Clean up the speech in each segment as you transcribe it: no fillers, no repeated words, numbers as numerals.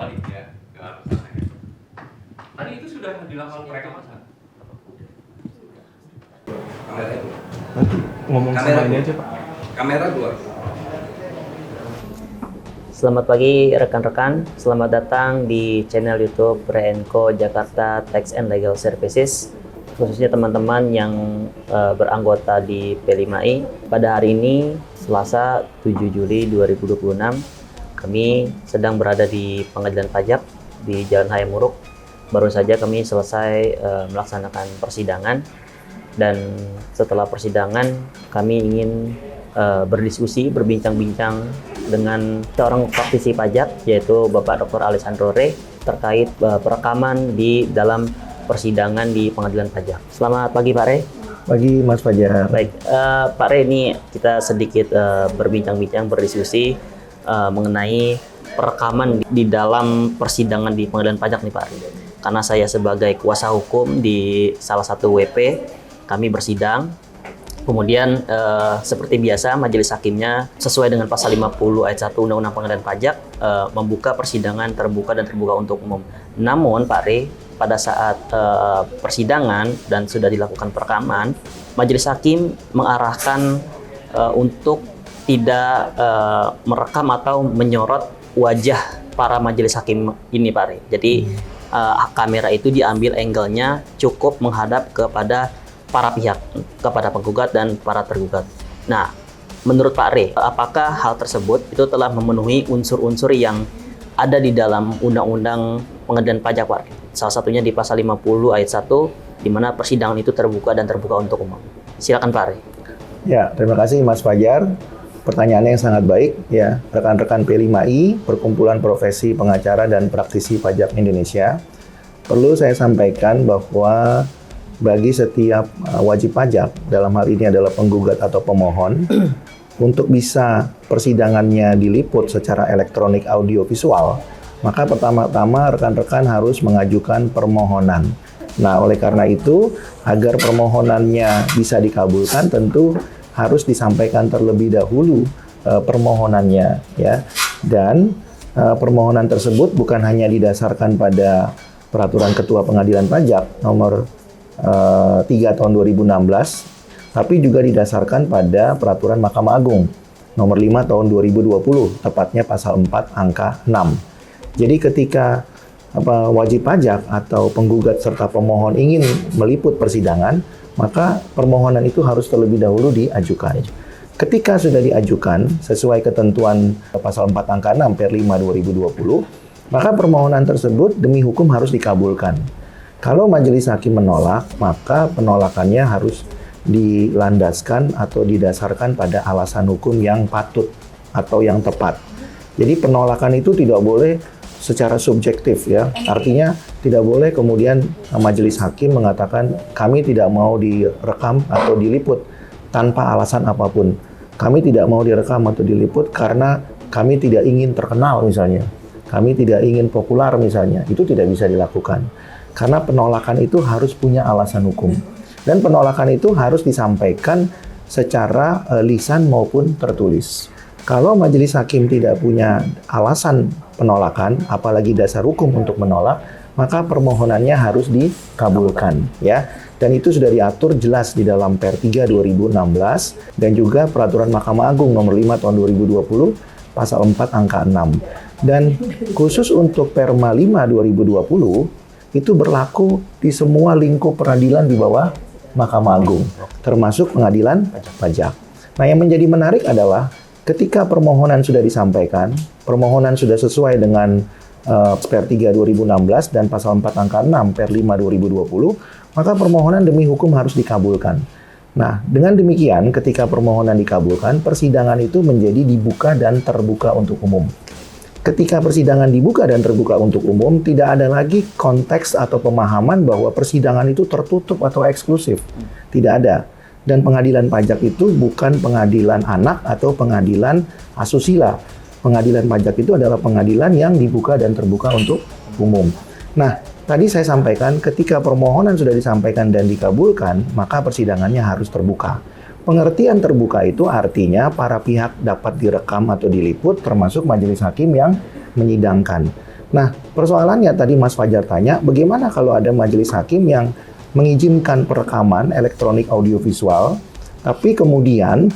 panitia ke arah sana ya. Tadi itu sudah dilakukan perekaman kan? Kamera itu. Nanti ngomong Kamera sama ini dulu. aja Pak. Kamera keluar. Selamat pagi rekan-rekan, selamat datang di channel YouTube Re&Co Jakarta Tax and Legal Services, khususnya teman-teman yang beranggota di P5I. Pada hari ini, Selasa 7 Juli 2026, kami sedang berada di Pengadilan Pajak di Jalan Hayam Wuruk. Baru saja kami selesai melaksanakan persidangan, dan setelah persidangan kami ingin berdiskusi, berbincang-bincang dengan seorang praktisi pajak, yaitu Bapak Dr. Alessandro Re, terkait perekaman di dalam persidangan di Pengadilan Pajak. Selamat pagi Pak Re. Pagi Mas Fajar. Baik, Pak Re, ini kita sedikit berbincang-bincang, berdiskusi mengenai perekaman di dalam persidangan di Pengadilan Pajak nih Pak Re. Karena saya sebagai kuasa hukum di salah satu WP, kami bersidang. Kemudian seperti biasa majelis hakimnya sesuai dengan pasal 50 ayat 1 Undang-Undang Pengadilan Pajak membuka persidangan terbuka dan terbuka untuk umum. Namun Pak Re, pada saat persidangan dan sudah dilakukan perekaman, majelis hakim mengarahkan untuk tidak merekam atau menyorot wajah para majelis hakim ini Pak Re. Jadi kamera itu diambil angle-nya cukup menghadap kepada para pihak, kepada penggugat dan para tergugat. Nah, menurut Pak Re, apakah hal tersebut itu telah memenuhi unsur-unsur yang ada di dalam Undang-Undang Pengadilan Pajak, Pak Re? Salah satunya di pasal 50 ayat 1, di mana persidangan itu terbuka dan terbuka untuk umum. Silakan Pak Re. Ya, terima kasih Mas Fajar. Pertanyaannya yang sangat baik ya, rekan-rekan P5I, Perkumpulan Profesi Pengacara dan Praktisi Pajak Indonesia. Perlu saya sampaikan bahwa bagi setiap wajib pajak, dalam hal ini adalah penggugat atau pemohon, untuk bisa persidangannya diliput secara elektronik audio visual, maka pertama-tama rekan-rekan harus mengajukan permohonan. Nah, oleh karena itu, agar permohonannya bisa dikabulkan, tentu harus disampaikan terlebih dahulu permohonannya, ya. Dan permohonan tersebut bukan hanya didasarkan pada Peraturan Ketua Pengadilan Pajak nomor 3 tahun 2016, tapi juga didasarkan pada Peraturan Mahkamah Agung nomor 5 tahun 2020, tepatnya pasal 4 angka 6. Jadi ketika wajib pajak atau penggugat serta pemohon ingin meliput persidangan, maka permohonan itu harus terlebih dahulu diajukan. Ketika sudah diajukan sesuai ketentuan pasal 4 angka 6 per 5 2020, maka permohonan tersebut demi hukum harus dikabulkan. Kalau majelis hakim menolak, maka penolakannya harus dilandaskan atau didasarkan pada alasan hukum yang patut atau yang tepat. Jadi penolakan itu tidak boleh secara subjektif ya. Artinya tidak boleh kemudian majelis hakim mengatakan kami tidak mau direkam atau diliput tanpa alasan apapun. Kami tidak mau direkam atau diliput karena kami tidak ingin terkenal misalnya. Kami tidak ingin populer misalnya. Itu tidak bisa dilakukan. Karena penolakan itu harus punya alasan hukum. Dan penolakan itu harus disampaikan secara lisan maupun tertulis. Kalau majelis hakim tidak punya alasan penolakan, apalagi dasar hukum untuk menolak, maka permohonannya harus dikabulkan, ya. Dan itu sudah diatur jelas di dalam Per 3 2016 dan juga Peraturan Mahkamah Agung nomor 5 tahun 2020 pasal 4 angka 6. Dan khusus untuk Perma 5 2020 itu berlaku di semua lingkup peradilan di bawah Mahkamah Agung, termasuk pengadilan pajak. Nah, yang menjadi menarik adalah ketika permohonan sudah disampaikan, permohonan sudah sesuai dengan Per 3 2016 dan pasal 4 angka 6 Per 5 2020, maka permohonan demi hukum harus dikabulkan. Nah, dengan demikian ketika permohonan dikabulkan, persidangan itu menjadi dibuka dan terbuka untuk umum. Ketika persidangan dibuka dan terbuka untuk umum, tidak ada lagi konteks atau pemahaman bahwa persidangan itu tertutup atau eksklusif. Tidak ada. Dan pengadilan pajak itu bukan pengadilan anak atau pengadilan asusila. Pengadilan pajak itu adalah pengadilan yang dibuka dan terbuka untuk umum. Nah, tadi saya sampaikan ketika permohonan sudah disampaikan dan dikabulkan, maka persidangannya harus terbuka. Pengertian terbuka itu artinya para pihak dapat direkam atau diliput, termasuk majelis hakim yang menyidangkan. Nah, persoalannya tadi Mas Fajar tanya, bagaimana kalau ada majelis hakim yang mengizinkan perekaman elektronik audiovisual, tapi kemudian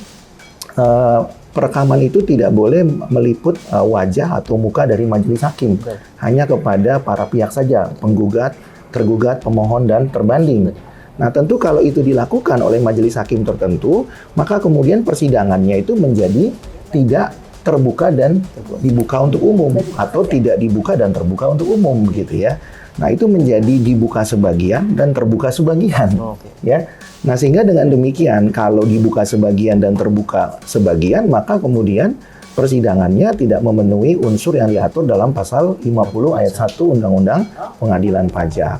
perekaman itu tidak boleh meliput wajah atau muka dari majelis hakim, hanya kepada para pihak saja, penggugat, tergugat, pemohon, dan terbanding. Nah, tentu kalau itu dilakukan oleh majelis hakim tertentu, maka kemudian persidangannya itu menjadi tidak terbuka dan dibuka untuk umum, atau tidak dibuka dan terbuka untuk umum, begitu ya. Nah, itu menjadi dibuka sebagian dan terbuka sebagian, ya. Nah, sehingga dengan demikian, kalau dibuka sebagian dan terbuka sebagian, maka kemudian persidangannya tidak memenuhi unsur yang diatur dalam pasal 50 ayat 1 Undang-Undang Pengadilan Pajak.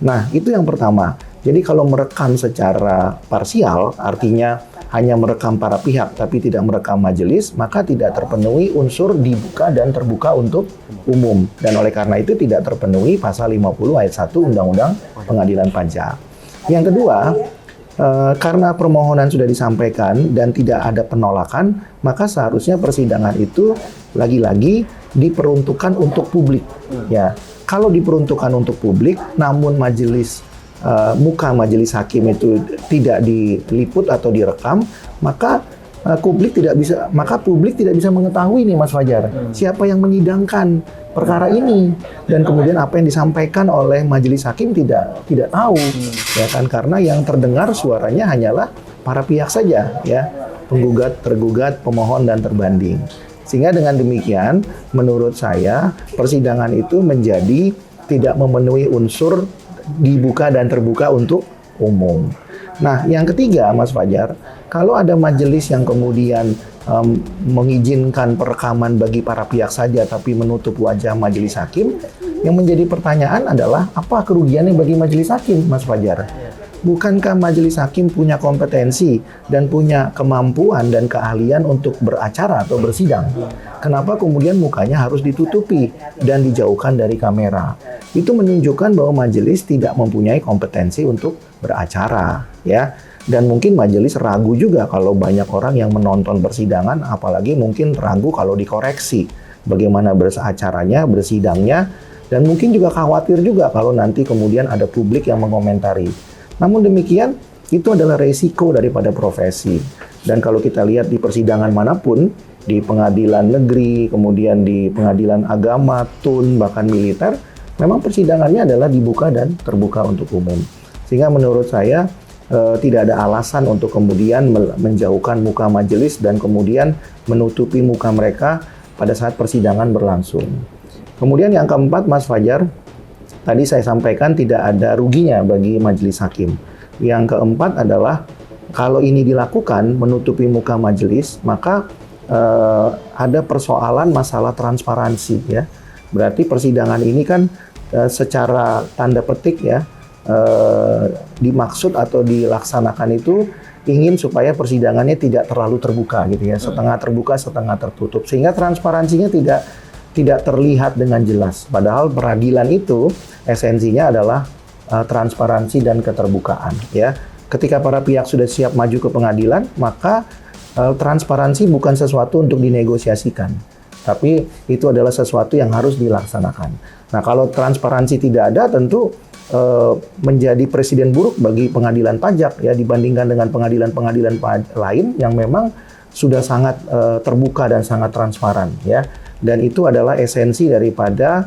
Nah, itu yang pertama. Jadi kalau merekam secara parsial, artinya hanya merekam para pihak tapi tidak merekam majelis, maka tidak terpenuhi unsur dibuka dan terbuka untuk umum. Dan oleh karena itu tidak terpenuhi pasal 50 ayat 1 Undang-Undang Pengadilan Pajak. Yang kedua, karena permohonan sudah disampaikan dan tidak ada penolakan, maka seharusnya persidangan itu lagi-lagi diperuntukkan untuk publik. Ya, kalau diperuntukkan untuk publik, namun muka majelis hakim itu tidak diliput atau direkam, maka publik tidak bisa mengetahui nih Mas Fajar, siapa yang menyidangkan perkara ini, dan kemudian apa yang disampaikan oleh majelis hakim tidak tahu, ya kan, karena yang terdengar suaranya hanyalah para pihak saja, ya, penggugat, tergugat, pemohon, dan terbanding. Sehingga dengan demikian, menurut saya persidangan itu menjadi tidak memenuhi unsur dibuka dan terbuka untuk umum. Nah, yang ketiga, Mas Fajar, kalau ada majelis yang kemudian mengizinkan perekaman bagi para pihak saja tapi menutup wajah majelis hakim, yang menjadi pertanyaan adalah apa kerugiannya bagi majelis hakim, Mas Fajar? Bukankah majelis hakim punya kompetensi dan punya kemampuan dan keahlian untuk beracara atau bersidang? Kenapa kemudian mukanya harus ditutupi dan dijauhkan dari kamera? Itu menunjukkan bahwa majelis tidak mempunyai kompetensi untuk beracara, ya. Dan mungkin majelis ragu juga kalau banyak orang yang menonton persidangan, apalagi mungkin ragu kalau dikoreksi bagaimana beracaranya, bersidangnya, dan mungkin juga khawatir juga kalau nanti kemudian ada publik yang mengomentari. Namun demikian, itu adalah resiko daripada profesi. Dan kalau kita lihat di persidangan manapun, di pengadilan negeri, kemudian di pengadilan agama, TUN, bahkan militer, memang persidangannya adalah dibuka dan terbuka untuk umum. Sehingga menurut saya tidak ada alasan untuk kemudian menjauhkan muka majelis dan kemudian menutupi muka mereka pada saat persidangan berlangsung. Kemudian yang keempat, Mas Fajar, tadi saya sampaikan tidak ada ruginya bagi majelis hakim. Yang keempat adalah kalau ini dilakukan menutupi muka majelis, maka ada persoalan masalah transparansi, ya. Berarti persidangan ini kan secara tanda petik, ya, dimaksud atau dilaksanakan itu ingin supaya persidangannya tidak terlalu terbuka, gitu ya, setengah terbuka, setengah tertutup, sehingga transparansinya tidak terlihat dengan jelas. Padahal peradilan itu esensinya adalah transparansi dan keterbukaan, ya. Ketika para pihak sudah siap maju ke pengadilan, maka transparansi bukan sesuatu untuk dinegosiasikan, tapi itu adalah sesuatu yang harus dilaksanakan. Nah, kalau transparansi tidak ada, tentu menjadi presiden buruk bagi pengadilan pajak, ya, dibandingkan dengan pengadilan-pengadilan lain yang memang sudah sangat terbuka dan sangat transparan, ya. Dan itu adalah esensi daripada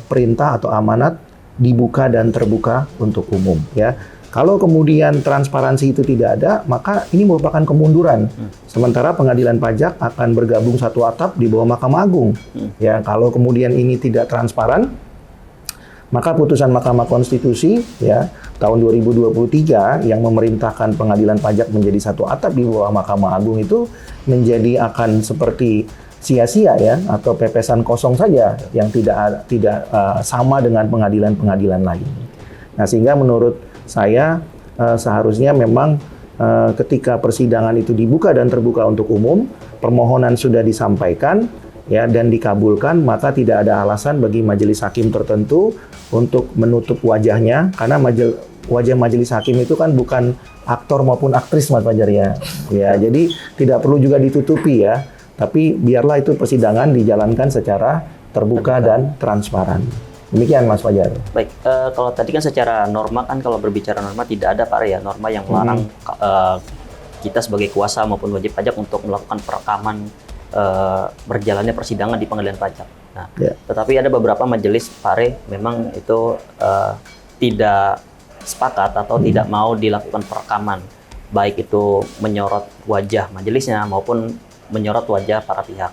perintah atau amanat dibuka dan terbuka untuk umum, ya. Kalau kemudian transparansi itu tidak ada, maka ini merupakan kemunduran. Sementara pengadilan pajak akan bergabung satu atap di bawah Mahkamah Agung. Ya, kalau kemudian ini tidak transparan, maka putusan Mahkamah Konstitusi, ya, tahun 2023 yang memerintahkan pengadilan pajak menjadi satu atap di bawah Mahkamah Agung itu menjadi akan seperti sia-sia, ya, atau pepesan kosong saja yang tidak sama dengan pengadilan-pengadilan lain. Nah, sehingga menurut saya seharusnya memang ketika persidangan itu dibuka dan terbuka untuk umum, permohonan sudah disampaikan, ya, dan dikabulkan, maka tidak ada alasan bagi majelis hakim tertentu untuk menutup wajahnya, karena wajah majelis hakim itu kan bukan aktor maupun aktris, Mas Fajar, ya. Ya, jadi tidak perlu juga ditutupi, ya. Tapi biarlah itu persidangan dijalankan secara terbuka dan transparan. Demikian Mas Fajar. Baik, kalau tadi kan secara norma kan kalau berbicara norma tidak ada Pak Re, ya norma yang melarang kita sebagai kuasa maupun wajib pajak untuk melakukan perekaman berjalannya persidangan di pengadilan pajak. Nah, tetapi ada beberapa majelis Pak Re memang itu tidak sepakat atau tidak mau dilakukan perekaman, baik itu menyorot wajah majelisnya maupun menyorot wajah para pihak.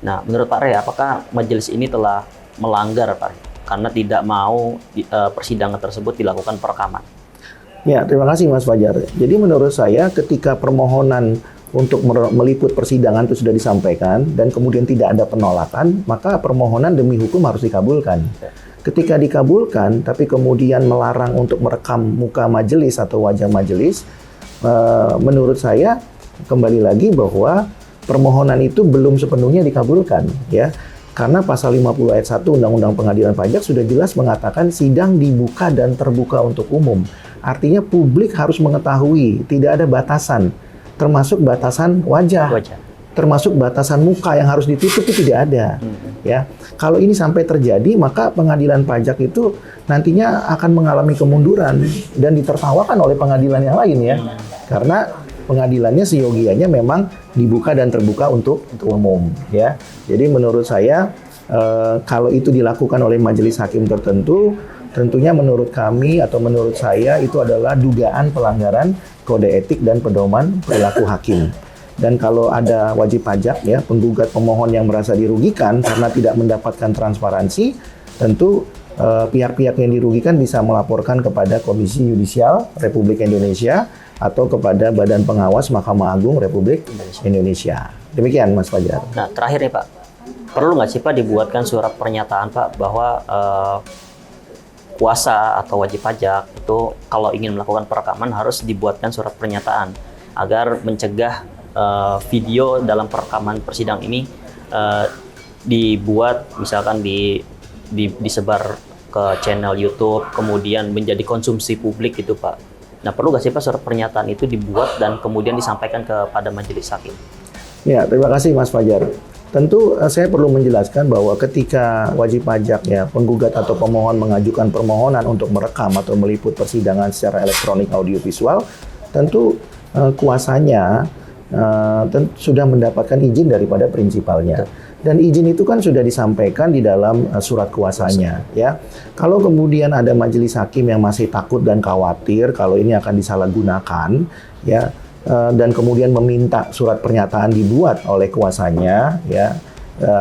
Nah, menurut Pak Re, apakah majelis ini telah melanggar Pak Re karena tidak mau persidangan tersebut dilakukan perekaman? Ya, terima kasih Mas Fajar. Jadi menurut saya ketika permohonan untuk meliput persidangan itu sudah disampaikan dan kemudian tidak ada penolakan, maka permohonan demi hukum harus dikabulkan. Ketika dikabulkan, tapi kemudian melarang untuk merekam muka majelis atau wajah majelis, menurut saya kembali lagi bahwa permohonan itu belum sepenuhnya dikabulkan, ya. Karena pasal 50 ayat 1 Undang-Undang Pengadilan Pajak sudah jelas mengatakan sidang dibuka dan terbuka untuk umum. Artinya publik harus mengetahui, tidak ada batasan, termasuk batasan wajah. Termasuk batasan muka yang harus ditutup itu tidak ada. Ya, kalau ini sampai terjadi, maka pengadilan pajak itu nantinya akan mengalami kemunduran dan ditertawakan oleh pengadilan yang lain ya. Karena pengadilannya seyogianya memang dibuka dan terbuka untuk umum ya. Jadi menurut saya kalau itu dilakukan oleh majelis hakim tertentu, tentunya menurut kami atau menurut saya itu adalah dugaan pelanggaran kode etik dan pedoman perilaku hakim. Dan kalau ada wajib pajak ya, penggugat pemohon yang merasa dirugikan karena tidak mendapatkan transparansi, tentu pihak-pihak yang dirugikan bisa melaporkan kepada Komisi Yudisial Republik Indonesia atau kepada Badan Pengawas Mahkamah Agung Republik Indonesia. Demikian Mas Fajar. Nah, terakhir nih Pak, perlu nggak sih Pak dibuatkan surat pernyataan Pak bahwa kuasa atau wajib pajak itu kalau ingin melakukan perekaman harus dibuatkan surat pernyataan agar mencegah video dalam perekaman persidangan ini dibuat misalkan disebar ke channel YouTube kemudian menjadi konsumsi publik gitu Pak. Nah, perlu nggak sih Pak surat pernyataan itu dibuat dan kemudian disampaikan kepada majelis hakim? Ya, terima kasih Mas Fajar. Tentu saya perlu menjelaskan bahwa ketika wajib pajak ya penggugat atau pemohon mengajukan permohonan untuk merekam atau meliput persidangan secara elektronik audiovisual, tentu kuasanya sudah mendapatkan izin daripada prinsipalnya. Dan izin itu kan sudah disampaikan di dalam surat kuasanya, ya. Kalau kemudian ada majelis hakim yang masih takut dan khawatir kalau ini akan disalahgunakan, ya, dan kemudian meminta surat pernyataan dibuat oleh kuasanya, ya,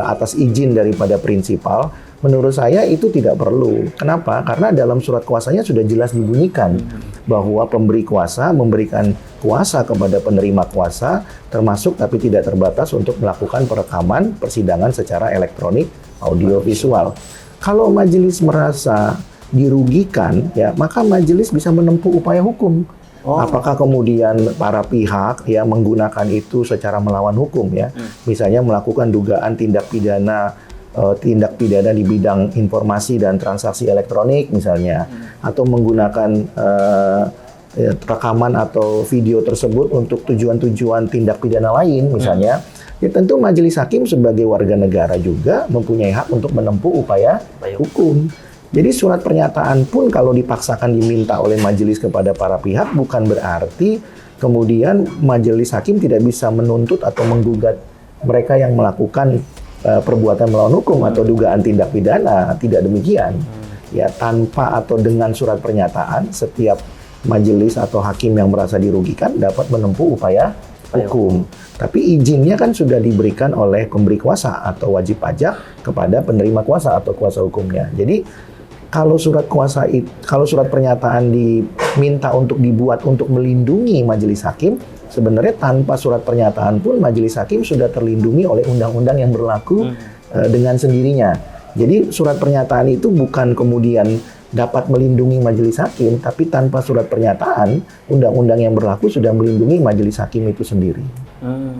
atas izin daripada prinsipal, menurut saya itu tidak perlu. Kenapa? Karena dalam surat kuasanya sudah jelas dibunyikan bahwa pemberi kuasa memberikan kuasa kepada penerima kuasa, termasuk tapi tidak terbatas untuk melakukan perekaman persidangan secara elektronik audiovisual. Kalau majelis merasa dirugikan, ya maka majelis bisa menempuh upaya hukum. Apakah kemudian para pihak ya menggunakan itu secara melawan hukum ya, misalnya melakukan dugaan tindak pidana di bidang informasi dan transaksi elektronik misalnya, atau menggunakan rekaman atau video tersebut untuk tujuan-tujuan tindak pidana lain misalnya, ya tentu majelis hakim sebagai warga negara juga mempunyai hak untuk menempuh upaya hukum. Jadi surat pernyataan pun kalau dipaksakan diminta oleh majelis kepada para pihak bukan berarti kemudian majelis hakim tidak bisa menuntut atau menggugat mereka yang melakukan perbuatan melawan hukum atau dugaan tindak pidana. Tidak demikian. Ya, tanpa atau dengan surat pernyataan setiap majelis atau hakim yang merasa dirugikan dapat menempuh upaya hukum. Tapi izinnya kan sudah diberikan oleh pemberi kuasa atau wajib pajak kepada penerima kuasa atau kuasa hukumnya. Jadi kalau surat pernyataan diminta untuk dibuat untuk melindungi majelis hakim, sebenarnya tanpa surat pernyataan pun majelis hakim sudah terlindungi oleh undang-undang yang berlaku dengan sendirinya. Jadi surat pernyataan itu bukan kemudian dapat melindungi majelis hakim, tapi tanpa surat pernyataan, undang-undang yang berlaku sudah melindungi majelis hakim itu sendiri.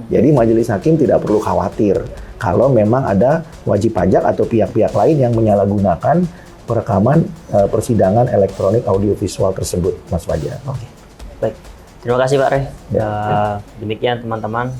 Jadi majelis hakim tidak perlu khawatir kalau memang ada wajib pajak atau pihak-pihak lain yang menyalahgunakan perekaman persidangan elektronik audiovisual tersebut, Mas Fajar. Oke, baik. Terima kasih Pak Re. Demikian teman-teman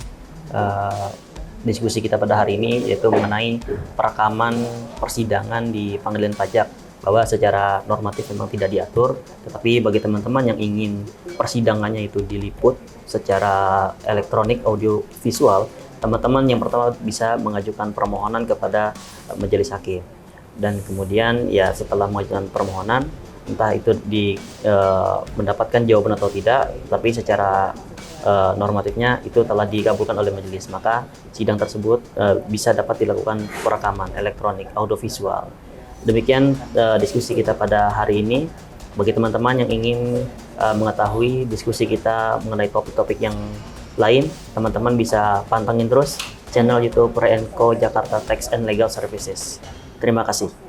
diskusi kita pada hari ini, yaitu mengenai perekaman persidangan di pengadilan pajak, bahwa secara normatif memang tidak diatur, tetapi bagi teman-teman yang ingin persidangannya itu diliput secara elektronik, audio, visual, teman-teman yang pertama bisa mengajukan permohonan kepada majelis hakim. Dan kemudian ya setelah mengajukan permohonan, entah itu mendapatkan jawaban atau tidak, tapi secara normatifnya itu telah dikabulkan oleh majelis, maka sidang tersebut bisa dapat dilakukan perekaman elektronik, audiovisual. Demikian diskusi kita pada hari ini. Bagi teman-teman yang ingin mengetahui diskusi kita mengenai topik-topik yang lain, teman-teman bisa pantengin terus channel YouTube Re & Co Jakarta Tax and Legal Services. Terima kasih.